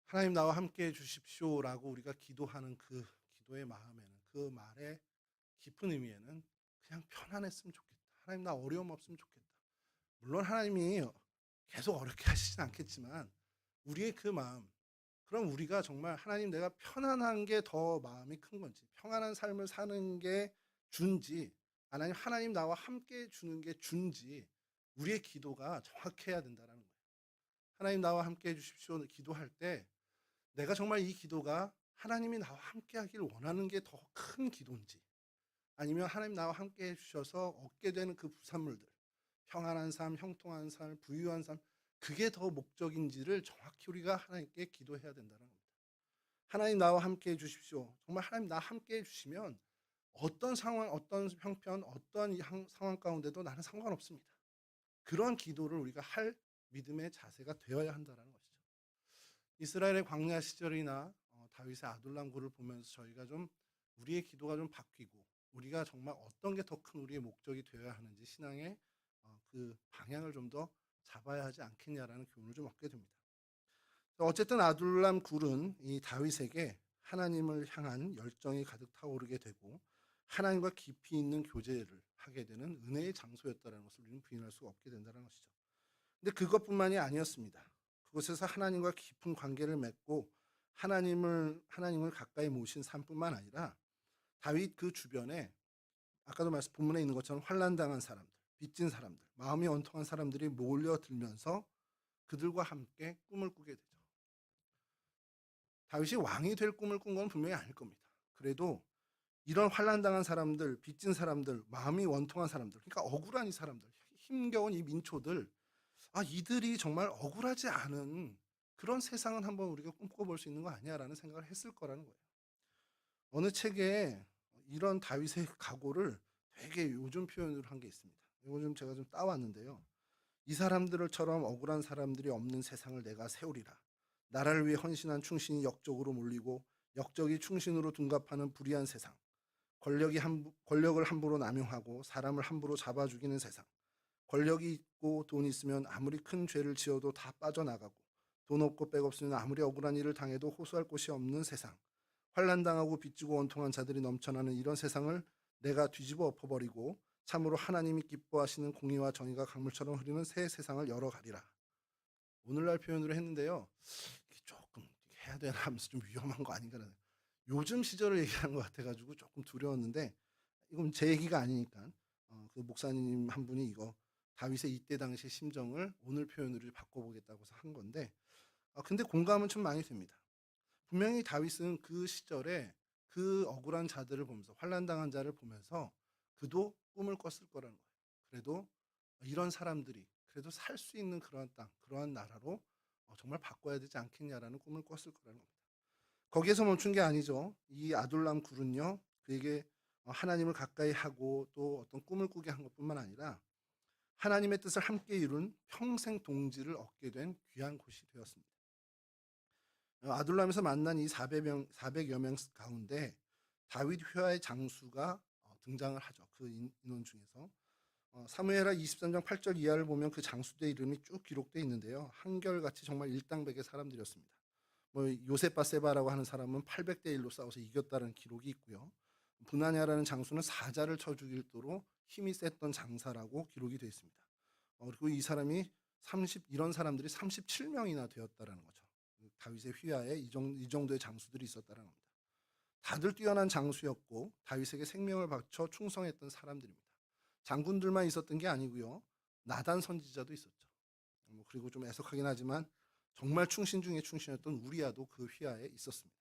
하나님 나와 함께 해 주십시오라고 우리가 기도하는 그 기도의 마음에는 그 말의 깊은 의미에는 그냥 편안했으면 좋겠다. 하나님 나 어려움 없으면 좋겠다. 물론 하나님이 계속 어렵게 하시진 않겠지만 우리의 그 마음 그럼 우리가 정말 하나님 내가 편안한 게 더 마음이 큰 건지 평안한 삶을 사는 게 준지 하나님 나와 함께 주는 게 준지 우리의 기도가 정확해야 된다는 거예요. 하나님 나와 함께 해 주십시오 기도할 때 내가 정말 이 기도가 하나님이 나와 함께 하길 원하는 게 더 큰 기도인지 아니면 하나님 나와 함께 해 주셔서 얻게 되는 그 부산물들 평안한 삶, 형통한 삶, 부유한 삶 그게 더 목적인지를 정확히 우리가 하나님께 기도해야 된다는 겁니다. 하나님 나와 함께 해 주십시오. 정말 하나님 나와 함께 해 주시면 어떤 상황, 어떤 형편, 어떤 상황 가운데도 나는 상관없습니다. 그런 기도를 우리가 할 믿음의 자세가 되어야 한다는 것이죠. 이스라엘의 광야 시절이나 다윗의 아둘람 굴을 보면서 저희가 좀 우리의 기도가 좀 바뀌고 우리가 정말 어떤 게 더 큰 우리의 목적이 되어야 하는지 신앙의 그 방향을 좀 더 잡아야 하지 않겠냐라는 교훈을 좀 얻게 됩니다. 어쨌든 아둘람 굴은 이 다윗에게 하나님을 향한 열정이 가득 타오르게 되고 하나님과 깊이 있는 교제를 하게 되는 은혜의 장소였다는 것을 우리는 부인할 수가 없게 된다는 것이죠. 근데 그것뿐만이 아니었습니다. 그곳에서 하나님과 깊은 관계를 맺고 하나님을 가까이 모신 삶뿐만 아니라 다윗 그 주변에 아까도 본문에 있는 것처럼 환난당한 사람들, 빚진 사람들, 마음이 원통한 사람들이 몰려들면서 그들과 함께 꿈을 꾸게 되죠. 다윗이 왕이 될 꿈을 꾼 건 분명히 아닐 겁니다. 그래도 이런 환난당한 사람들, 빚진 사람들, 마음이 원통한 사람들, 그러니까 억울한 이 사람들, 힘겨운 이 민초들, 이들이 정말 억울하지 않은 그런 세상은 한번 우리가 꿈꿔볼 수 있는 거 아니야라는 생각을 했을 거라는 거예요. 어느 책에 이런 다윗의 각오를 되게 요즘 표현으로 한 게 있습니다. 이거 좀 제가 좀 따왔는데요. 이 사람들처럼 억울한 사람들이 없는 세상을 내가 세우리라. 나라를 위해 헌신한 충신이 역적으로 몰리고 역적이 충신으로 둔갑하는 불의한 세상. 권력을 함부로 남용하고 사람을 함부로 잡아 죽이는 세상. 권력이 있고 돈 있으면 아무리 큰 죄를 지어도 다 빠져나가고 돈 없고 백 없으면 아무리 억울한 일을 당해도 호소할 곳이 없는 세상. 환난당하고 빚지고 원통한 자들이 넘쳐나는 이런 세상을 내가 뒤집어 엎어버리고 참으로 하나님이 기뻐하시는 공의와 정의가 강물처럼 흐르는 새 세상을 열어가리라. 오늘날 표현으로 했는데요. 이게 조금 해야 되나 하면서 좀 위험한 거 아닌가라는, 요즘 시절을 얘기하는 것 같아 가지고 조금 두려웠는데, 이건 제 얘기가 아니니까 그 목사님 한 분이 이거 다윗의 이때 당시의 심정을 오늘 표현으로 바꿔보겠다고 해서 한 건데, 근데 공감은 좀 많이 됩니다. 분명히 다윗은 그 시절에 그 억울한 자들을 보면서, 환난 당한 자를 보면서 그도 꿈을 꿨을 거라는 거예요. 그래도 이런 사람들이 그래도 살 수 있는 그러한 땅, 그러한 나라로 정말 바꿔야 되지 않겠냐라는 꿈을 꿨을 거라는 겁니다. 거기에서 멈춘 게 아니죠. 이 아둘람 굴은요, 그에게 하나님을 가까이 하고 또 어떤 꿈을 꾸게 한 것뿐만 아니라 하나님의 뜻을 함께 이룬 평생 동지를 얻게 된 귀한 곳이 되었습니다. 아둘람에서 만난 이 400여 명 가운데 다윗 휘하의 장수가 등장을 하죠. 그 인원 중에서. 사무엘하 23장 8절 이하를 보면 그 장수들의 이름이 쭉 기록되어 있는데요. 한결같이 정말 일당백의 사람들이었습니다. 뭐 요세바세바라고 하는 사람은 800대 1로 싸워서 이겼다는 기록이 있고요. 분하냐라는 장수는 사자를 쳐 죽일 도로 힘이 셌던 장사라고 기록이 되어 있습니다. 그리고 이 사람이 이런 사람들이 37명이나 되었다라는 거죠. 다윗의 휘하에 이 정도의 장수들이 있었다는 겁니다. 다들 뛰어난 장수였고 다윗에게 생명을 바쳐 충성했던 사람들입니다. 장군들만 있었던 게 아니고요. 나단 선지자도 있었죠. 그리고 좀 애석하긴 하지만 정말 충신 중에 충신이었던 우리아도 그 휘하에 있었습니다.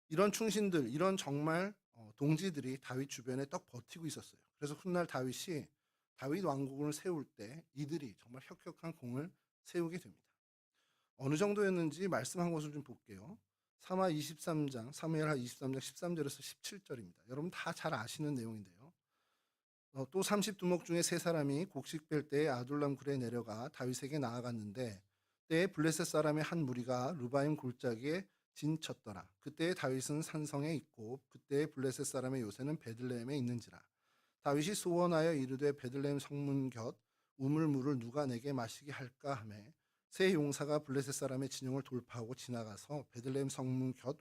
이런 충신들, 이런 정말 동지들이 다윗 주변에 딱 버티고 있었어요. 그래서 훗날 다윗 왕국을 세울 때 이들이 정말 혁혁한 공을 세우게 됩니다. 어느 정도였는지 말씀한 것을 좀 볼게요. 사무엘하 23장 13절에서 17절입니다. 여러분 다 잘 아시는 내용인데요. 또 30두목 중에 세 사람이 곡식 뺄 때에 아둘람 굴에 내려가 다윗에게 나아갔는데 때에 블레셋 사람의 한 무리가 르바임 골짜기에 진쳤더라. 그때 다윗은 산성에 있고 그때 블레셋 사람의 요새는 베들레헴에 있는지라. 다윗이 소원하여 이르되 베들레헴 성문 곁 우물물을 누가 내게 마시게 할까 하매 세 용사가 블레셋 사람의 진영을 돌파하고 지나가서 베들레헴 성문 곁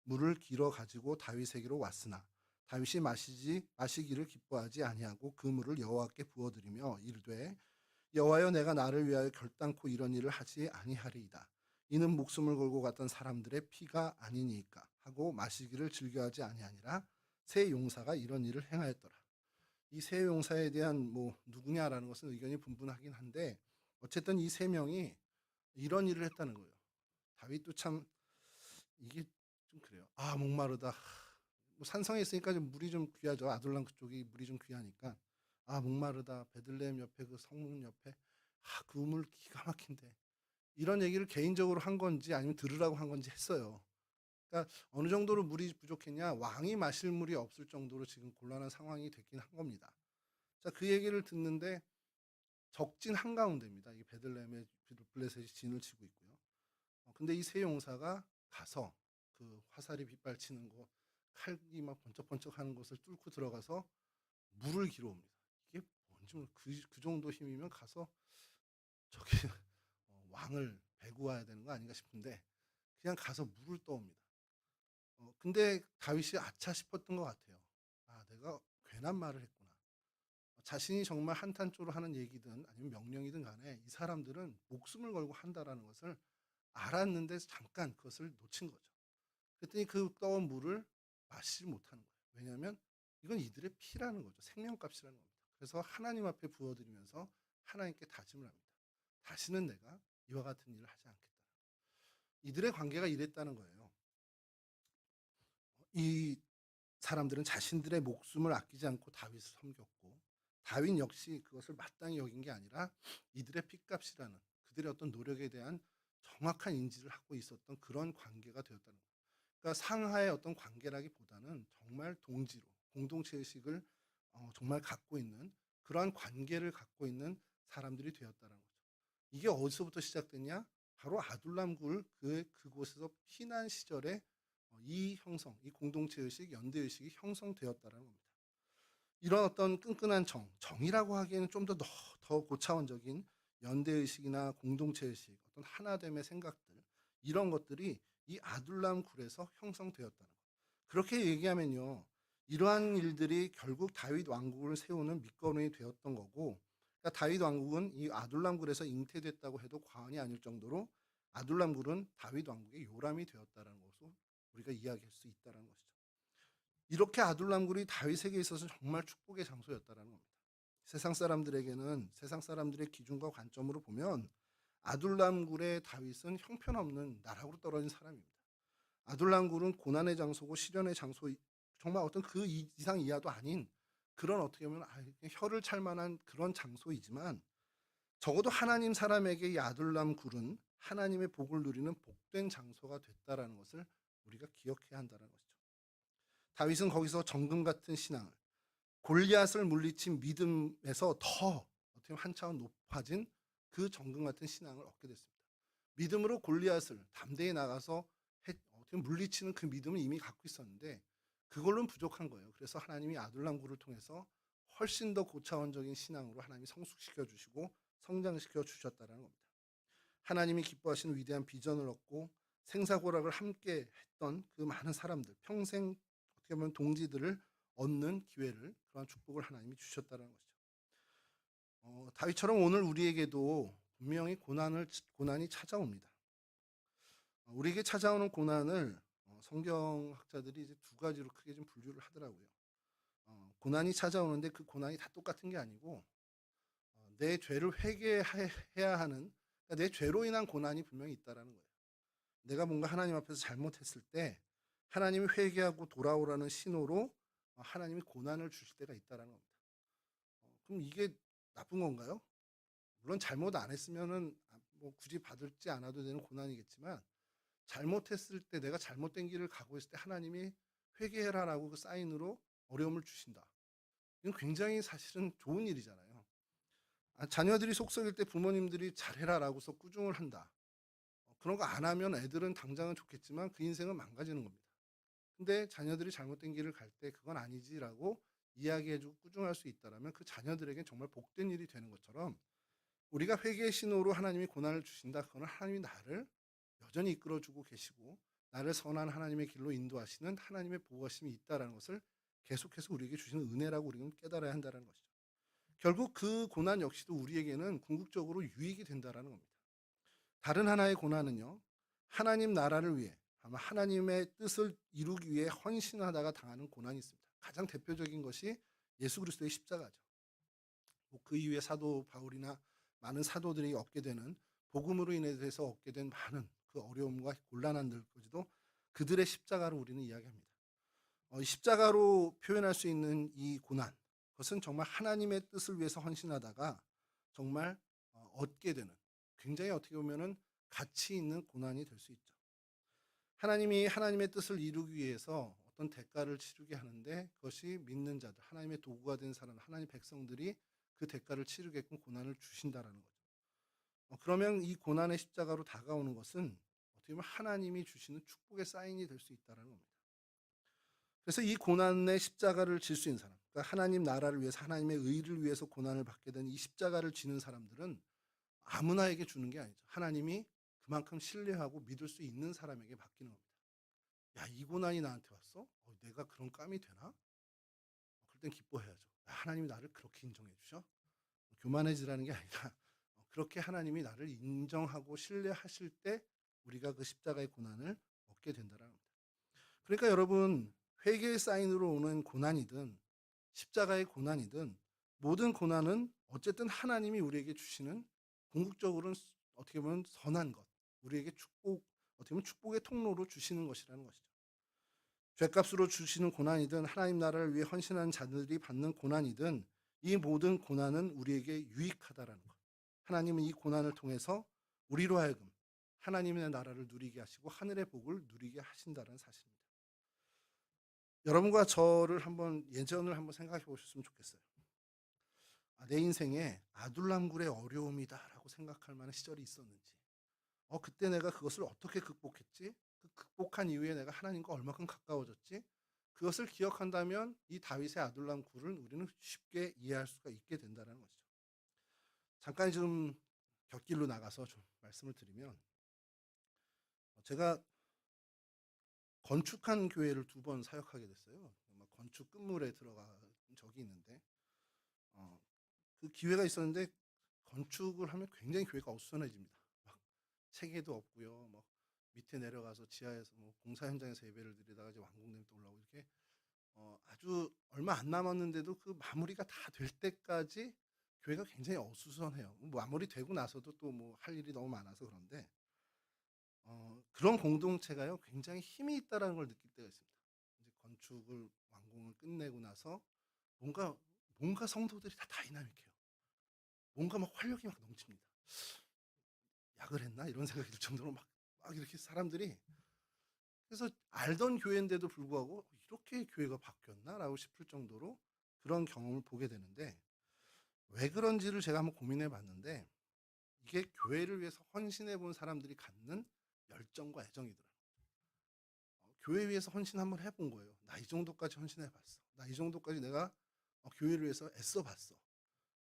물을 길어 가지고 다윗에게로 왔으나 다윗이 마시기를 기뻐하지 아니하고 그 물을 여호와께 부어드리며 이르되 여호와여 내가 나를 위하여 결단코 이런 일을 하지 아니하리이다. 이는 목숨을 걸고 갔던 사람들의 피가 아니니까 하고 마시기를 즐겨하지 아니하니라. 세 용사가 이런 일을 행하였더라. 이 세 용사에 대한 누구냐라는 것은 의견이 분분하긴 한데 어쨌든 이 세 명이 이런 일을 했다는 거예요. 다윗도 참 이게 좀 그래요. 목마르다. 산성에 있으니까 좀 물이 좀 귀하죠. 아둘람 그쪽이 물이 좀 귀하니까. 목마르다. 베들레헴 옆에 그 성문 옆에 그 물 기가 막힌데. 이런 얘기를 개인적으로 한 건지 아니면 들으라고 한 건지 했어요. 그러니까 어느 정도로 물이 부족했냐? 왕이 마실 물이 없을 정도로 지금 곤란한 상황이 됐긴 한 겁니다. 자, 그 얘기를 듣는데 적진 한가운데입니다. 이 베들레헴에 블레셋이 진을 치고 있고요. 근데 이 세 용사가 가서 그 화살이 빗발치는 거, 칼이 막 번쩍번쩍 하는 것을 뚫고 들어가서 물을 길어 옵니다. 이게 뭔지 그 정도 힘이면 가서 저기 왕을 배구해야 되는 거 아닌가 싶은데 그냥 가서 물을 떠옵니다. 근데 다윗이 아차 싶었던 것 같아요. 내가 괜한 말을 했구나. 자신이 정말 한탄조로 하는 얘기든 아니면 명령이든 간에 이 사람들은 목숨을 걸고 한다라는 것을 알았는데 잠깐 그것을 놓친 거죠. 그랬더니 그 떠온 물을 마시지 못하는 거예요. 왜냐하면 이건 이들의 피라는 거죠. 생명값이라는 겁니다. 그래서 하나님 앞에 부어드리면서 하나님께 다짐을 합니다. 다시는 내가 이와 같은 일을 하지 않겠다. 이들의 관계가 이랬다는 거예요. 이 사람들은 자신들의 목숨을 아끼지 않고 다윗을 섬겼고 다윗 역시 그것을 마땅히 여긴 게 아니라 이들의 핏값이라는 그들의 어떤 노력에 대한 정확한 인지를 하고 있었던 그런 관계가 되었다는 거예요. 그러니까 상하의 어떤 관계라기보다는 정말 동지로 공동체 의식을 정말 갖고 있는 그러한 관계를 갖고 있는 사람들이 되었다는 거죠. 이게 어디서부터 시작됐냐? 바로 아둘람 굴 그곳에서 피난 시절에 이 공동체 의식, 연대 의식이 형성되었다는 겁니다. 이런 어떤 끈끈한 정이라고 하기에는 좀 더 고차원적인 연대 의식이나 공동체 의식, 어떤 하나됨의 생각들, 이런 것들이 이 아둘람 굴에서 형성되었다는 것. 그렇게 얘기하면요, 이러한 일들이 결국 다윗 왕국을 세우는 밑거름이 되었던 거고, 그러니까 다윗 왕국은 이 아둘람굴에서 잉태됐다고 해도 과언이 아닐 정도로 아둘람굴은 다윗 왕국의 요람이 되었다라는 것을 우리가 이야기할 수 있다라는 것이죠. 이렇게 아둘람굴이 다윗에게 있어서 정말 축복의 장소였다라는 겁니다. 세상 사람들에게는 세상 사람들의 기준과 관점으로 보면 아둘람굴의 다윗은 형편없는 나락으로 떨어진 사람입니다. 아둘람굴은 고난의 장소고 시련의 장소, 정말 어떤 그 이상 이하도 아닌 그런 어떻게 보면 혀를 찰 만한 그런 장소이지만, 적어도 하나님 사람에게 이 아둘람굴은 하나님의 복을 누리는 복된 장소가 됐다라는 것을 우리가 기억해야 한다는 것이죠. 다윗은 거기서 정금 같은 신앙을, 골리앗을 물리친 믿음에서 더 어떻게 보면 한 차원 높아진 그 정금 같은 신앙을 얻게 됐습니다. 믿음으로 골리앗을 담대히 나가서 어떻게 물리치는 그 믿음을 이미 갖고 있었는데 그걸로는 부족한 거예요. 그래서 하나님이 아둘람굴을 통해서 훨씬 더 고차원적인 신앙으로 하나님이 성숙시켜 주시고 성장시켜 주셨다는 겁니다. 하나님이 기뻐하시는 위대한 비전을 얻고 생사고락을 함께 했던 그 많은 사람들, 평생 어떻게 보면 동지들을 얻는 기회를, 그러한 축복을 하나님이 주셨다는 것이죠. 다윗처럼 오늘 우리에게도 분명히 고난이 찾아옵니다. 우리에게 찾아오는 고난을 성경학자들이 이제 두 가지로 크게 좀 분류를 하더라고요. 고난이 찾아오는데 그 고난이 다 똑같은 게 아니고 내 죄를 회개해야 하는, 그러니까 내 죄로 인한 고난이 분명히 있다라는 거예요. 내가 뭔가 하나님 앞에서 잘못했을 때 하나님이 회개하고 돌아오라는 신호로 하나님이 고난을 주실 때가 있다라는 겁니다. 그럼 이게 나쁜 건가요? 물론 잘못 안 했으면은 뭐 굳이 받지 않아도 되는 고난이겠지만, 잘못했을 때 내가 잘못된 길을 가고 있을 때 하나님이 회개해라라고 그 사인으로 어려움을 주신다. 이건 굉장히 사실은 좋은 일이잖아요. 자녀들이 속썩일 때 부모님들이 잘해라라고서 꾸중을 한다. 그런 거 안 하면 애들은 당장은 좋겠지만 그 인생은 망가지는 겁니다. 근데 자녀들이 잘못된 길을 갈 때 그건 아니지라고 이야기해주고 꾸중할 수 있다라면 그 자녀들에겐 정말 복된 일이 되는 것처럼, 우리가 회개의 신호로 하나님이 고난을 주신다. 그건 하나님이 나를 여전히 이끌어주고 계시고 나를 선한 하나님의 길로 인도하시는 하나님의 보호하심이 있다는 것을 계속해서 우리에게 주시는 은혜라고 우리는 깨달아야 한다는 것이죠. 결국 그 고난 역시도 우리에게는 궁극적으로 유익이 된다는 겁니다. 다른 하나의 고난은요, 하나님 나라를 위해, 아마 하나님의 뜻을 이루기 위해 헌신하다가 당하는 고난이 있습니다. 가장 대표적인 것이 예수 그리스도의 십자가죠. 그 이후에 사도 바울이나 많은 사도들이 얻게 되는, 복음으로 인해서 얻게 된 많은 그 어려움과 곤란함들까지도 그들의 십자가로 우리는 이야기합니다. 십자가로 표현할 수 있는 이 고난, 그것은 정말 하나님의 뜻을 위해서 헌신하다가 정말 얻게 되는, 굉장히 어떻게 보면은 가치 있는 고난이 될 수 있죠. 하나님이 하나님의 뜻을 이루기 위해서 어떤 대가를 치르게 하는데, 그것이 믿는 자들, 하나님의 도구가 된 사람, 하나님의 백성들이 그 대가를 치르게끔 고난을 주신다라는 거죠. 그러면 이 고난의 십자가로 다가오는 것은 어떻게 보면 하나님이 주시는 축복의 사인이 될 수 있다는 겁니다. 그래서 이 고난의 십자가를 질 수 있는 사람, 그러니까 하나님 나라를 위해서, 하나님의 의를 위해서 고난을 받게 된 이 십자가를 지는 사람들은 아무나에게 주는 게 아니죠. 하나님이 그만큼 신뢰하고 믿을 수 있는 사람에게 맡기는 겁니다. 야, 이 고난이 나한테 왔어? 내가 그런 깜이 되나? 그럴 땐 기뻐해야죠. 야, 하나님이 나를 그렇게 인정해 주셔? 교만해지라는 게 아니라 그렇게 하나님이 나를 인정하고 신뢰하실 때 우리가 그 십자가의 고난을 얻게 된다는 겁니다. 그러니까 여러분, 회개의 사인으로 오는 고난이든 십자가의 고난이든 모든 고난은 어쨌든 하나님이 우리에게 주시는, 궁극적으로는 어떻게 보면 선한 것, 우리에게 축복, 어떻게 보면 축복의 통로로 주시는 것이라는 것이죠. 죗값으로 주시는 고난이든 하나님 나라를 위해 헌신한 자들이 받는 고난이든 이 모든 고난은 우리에게 유익하다라는 것. 하나님은 이 고난을 통해서 우리로 하여금 하나님의 나라를 누리게 하시고 하늘의 복을 누리게 하신다는 사실입니다. 여러분과 저를 예전을 한번 생각해 보셨으면 좋겠어요. 내 인생에 아둘람굴의 어려움이다라고 생각할 만한 시절이 있었는지, 그때 내가 그것을 어떻게 극복했지? 그 극복한 이후에 내가 하나님과 얼마큼 가까워졌지? 그것을 기억한다면 이 다윗의 아둘람굴을 우리는 쉽게 이해할 수가 있게 된다는 것이죠. 잠깐 좀 곁길로 나가서 좀 말씀을 드리면, 제가 건축한 교회를 2번 사역하게 됐어요. 건축 끝물에 들어간 적이 있는데 그 기회가 있었는데 건축을 하면 굉장히 교회가 어수선해집니다. 막 체계도 없고요. 막 밑에 내려가서 지하에서 뭐 공사 현장에서 예배를 드리다가 이제 완공되면 또 올라오고 이렇게 아주 얼마 안 남았는데도 그 마무리가 다 될 때까지 교회가 굉장히 어수선해요. 뭐 마무리되고 나서도 또 뭐 할 일이 너무 많아서 그런데 그런 공동체가요 굉장히 힘이 있다라는 걸 느낄 때가 있습니다. 이제 건축을 완공을 끝내고 나서 뭔가 성도들이 다 다이나믹해요. 뭔가 막 활력이 막 넘칩니다. '약을 했나?' 이런 생각이 들 정도로 막 이렇게 사람들이 그래서 알던 교회인데도 불구하고 '이렇게 교회가 바뀌었나?'라고 싶을 정도로 그런 경험을 보게 되는데 왜 그런지를 제가 한번 고민해 봤는데 이게 교회를 위해서 헌신해 본 사람들이 갖는 열정과 애정이더라고요. 교회 위해서 헌신 한번 해본 거예요. '나 이 정도까지 헌신해 봤어. 나 이 정도까지 내가 교회를 위해서 애써 봤어.'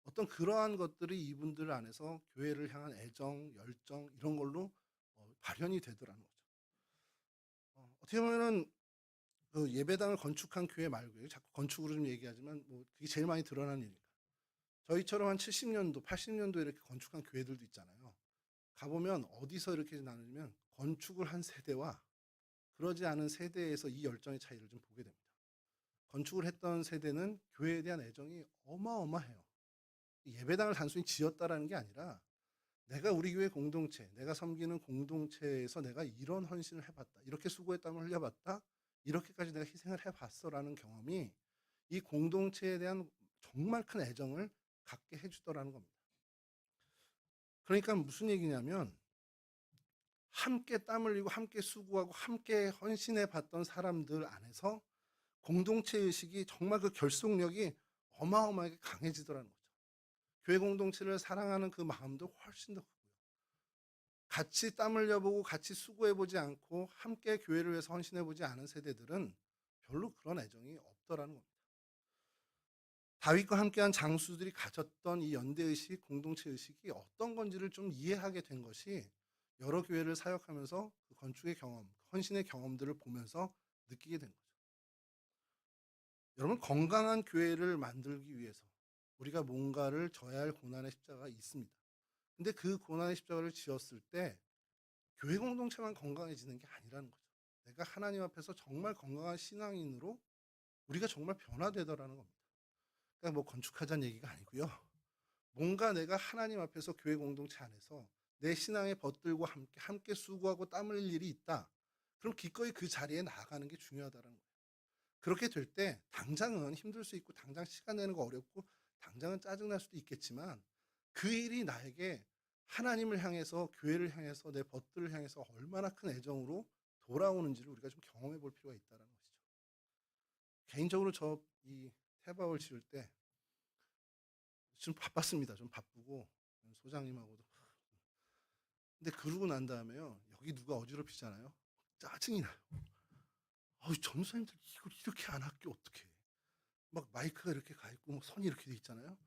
어떤 그러한 것들이 이분들 안에서 교회를 향한 애정, 열정 이런 걸로 발현이 되더라는 거죠. 어떻게 보면은 그 예배당을 건축한 교회 말고요. 자꾸 건축으로 좀 얘기하지만 뭐 그게 제일 많이 드러나는 일이니까. 저희처럼 한 70년도, 80년도에 이렇게 건축한 교회들도 있잖아요. 가 보면 어디서 이렇게 나누냐면 건축을 한 세대와 그러지 않은 세대에서 이 열정의 차이를 좀 보게 됩니다. 건축을 했던 세대는 교회에 대한 애정이 어마어마해요. 예배당을 단순히 지었다라는 게 아니라 내가 우리 교회 공동체, 내가 섬기는 공동체에서 내가 이런 헌신을 해봤다. 이렇게 수고의 땀을 흘려봤다. 이렇게까지 내가 희생을 해봤어라는 경험이 이 공동체에 대한 정말 큰 애정을 갖게 해주더라는 겁니다. 그러니까 무슨 얘기냐면 함께 땀 흘리고 함께 수고하고 함께 헌신해 봤던 사람들 안에서 공동체 의식이 정말 그 결속력이 어마어마하게 강해지더라는 거죠. 교회 공동체를 사랑하는 그 마음도 훨씬 더 크고요. 같이 땀 흘려보고 같이 수고해보지 않고 함께 교회를 위해서 헌신해보지 않은 세대들은 별로 그런 애정이 없더라는 겁니다. 다윗과 함께한 장수들이 가졌던 이 연대의식, 공동체의식이 어떤 건지를 좀 이해하게 된 것이 여러 교회를 사역하면서 그 건축의 경험, 헌신의 경험들을 보면서 느끼게 된 거죠. 여러분, 건강한 교회를 만들기 위해서 우리가 뭔가를 져야 할 고난의 십자가가 있습니다. 근데 그 고난의 십자가를 지었을 때 교회 공동체만 건강해지는 게 아니라는 거죠. 내가 하나님 앞에서 정말 건강한 신앙인으로 우리가 정말 변화되더라는 겁니다. 그러니까 뭐 건축하자는 얘기가 아니고요. 뭔가 내가 하나님 앞에서 교회 공동체 안에서 내 신앙의 벗들과 함께 수고하고 땀 흘릴 일이 있다. 그럼 기꺼이 그 자리에 나아가는 게 중요하다는 거예요. 그렇게 될 때 당장은 힘들 수 있고 당장 시간 내는 거 어렵고 당장은 짜증날 수도 있겠지만 그 일이 나에게 하나님을 향해서 교회를 향해서 내 벗들을 향해서 얼마나 큰 애정으로 돌아오는지를 우리가 좀 경험해 볼 필요가 있다는 것이죠. 개인적으로 저 이 태바을 지을 때 좀 바빴습니다. 좀 바쁘고 소장님하고도. 근데 그러고 난 다음에요. 여기 누가 어지럽히잖아요. 짜증이 나요. 전도사님들 이걸 이렇게 안 할게 어떡해. 막 마이크가 이렇게 가 있고 막 선이 이렇게 돼 있잖아요.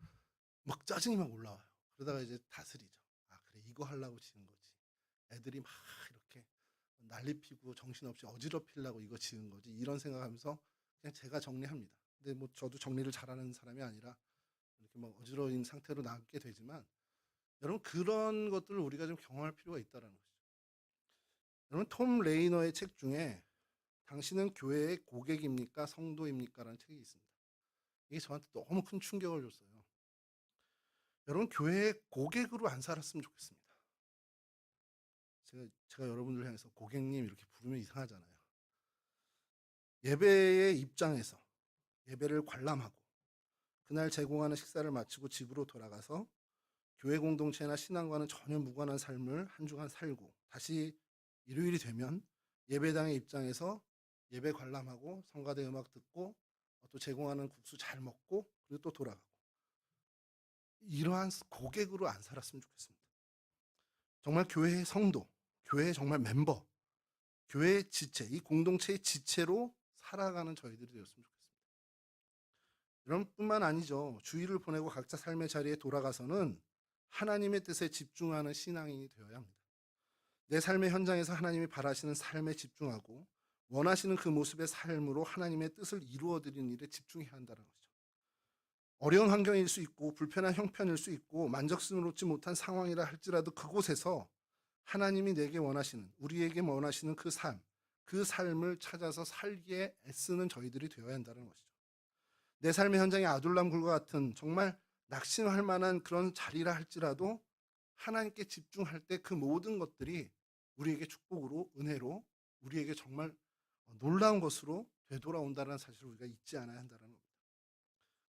막 짜증이 막 올라와요. 그러다가 이제 다스리죠. 아 그래 이거 하려고 지은 거지. 애들이 막 이렇게 난리 피고 정신없이 어지럽히려고 이거 지은 거지. 이런 생각하면서 그냥 제가 정리합니다. 근데 뭐 저도 정리를 잘하는 사람이 아니라 이렇게 막 어지러운 상태로 남게 되지만 여러분 그런 것들을 우리가 좀 경험할 필요가 있다는 것이죠. 여러분 톰 레이너의 책 중에 당신은 교회의 고객입니까? 성도입니까? 라는 책이 있습니다. 이게 저한테 너무 큰 충격을 줬어요. 여러분 교회의 고객으로 안 살았으면 좋겠습니다. 제가 여러분들 향해서 고객님 이렇게 부르면 이상하잖아요. 예배의 입장에서 예배를 관람하고 그날 제공하는 식사를 마치고 집으로 돌아가서 교회 공동체나 신앙과는 전혀 무관한 삶을 한 주간 살고 다시 일요일이 되면 예배당의 입장에서 예배 관람하고 성가대 음악 듣고 또 제공하는 국수 잘 먹고 그리고 또 돌아가고 이러한 고객으로 안 살았으면 좋겠습니다. 정말 교회의 성도, 교회의 정말 멤버, 교회의 지체, 이 공동체의 지체로 살아가는 저희들이 되었으면 좋겠습니다. 이런 뿐만 아니죠. 주일을 보내고 각자 삶의 자리에 돌아가서는 하나님의 뜻에 집중하는 신앙인이 되어야 합니다. 내 삶의 현장에서 하나님이 바라시는 삶에 집중하고 원하시는 그 모습의 삶으로 하나님의 뜻을 이루어 드리는 일에 집중해야 한다는 거죠. 어려운 환경일 수 있고 불편한 형편일 수 있고 만족스럽지 못한 상황이라 할지라도 그곳에서 하나님이 내게 원하시는, 우리에게 원하시는 그 삶, 그 삶을 찾아서 살기에 애쓰는 저희들이 되어야 한다는 것이죠. 내 삶의 현장이 아둘람굴과 같은 정말 낙심할 만한 그런 자리라 할지라도 하나님께 집중할 때 그 모든 것들이 우리에게 축복으로, 은혜로, 우리에게 정말 놀라운 것으로 되돌아온다는 사실을 우리가 잊지 않아야 한다는 겁니다.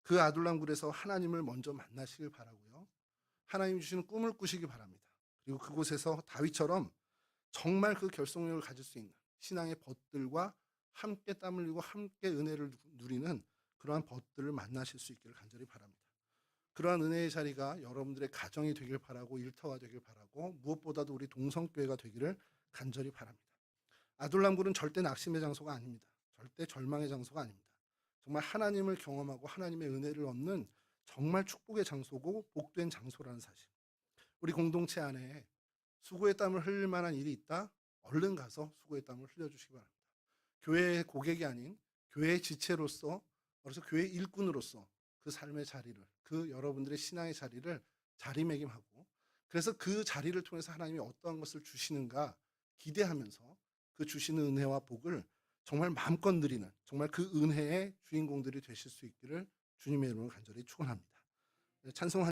그 아둘람굴에서 하나님을 먼저 만나시길 바라고요. 하나님이 주시는 꿈을 꾸시기 바랍니다. 그리고 그곳에서 다윗처럼 정말 그 결속력을 가질 수 있는 신앙의 벗들과 함께 땀 흘리고 함께 은혜를 누리는 그러한 벗들을 만나실 수 있기를 간절히 바랍니다. 그러한 은혜의 자리가 여러분들의 가정이 되길 바라고 일터가 되길 바라고 무엇보다도 우리 동성교회가 되기를 간절히 바랍니다. 아둘람굴은 절대 낙심의 장소가 아닙니다. 절대 절망의 장소가 아닙니다. 정말 하나님을 경험하고 하나님의 은혜를 얻는 정말 축복의 장소고 복된 장소라는 사실. 우리 공동체 안에 수고의 땀을 흘릴 만한 일이 있다? 얼른 가서 수고의 땀을 흘려주시기 바랍니다. 교회의 고객이 아닌 교회의 지체로서, 그래서 교회의 일꾼으로서 그 삶의 자리를, 그 여러분들의 신앙의 자리를 자리매김하고, 그래서 그 자리를 통해서 하나님이 어떠한 것을 주시는가 기대하면서 그 주시는 은혜와 복을 정말 마음껏 누리는, 정말 그 은혜의 주인공들이 되실 수 있기를 주님의 이름으로 간절히 축원합니다. 찬송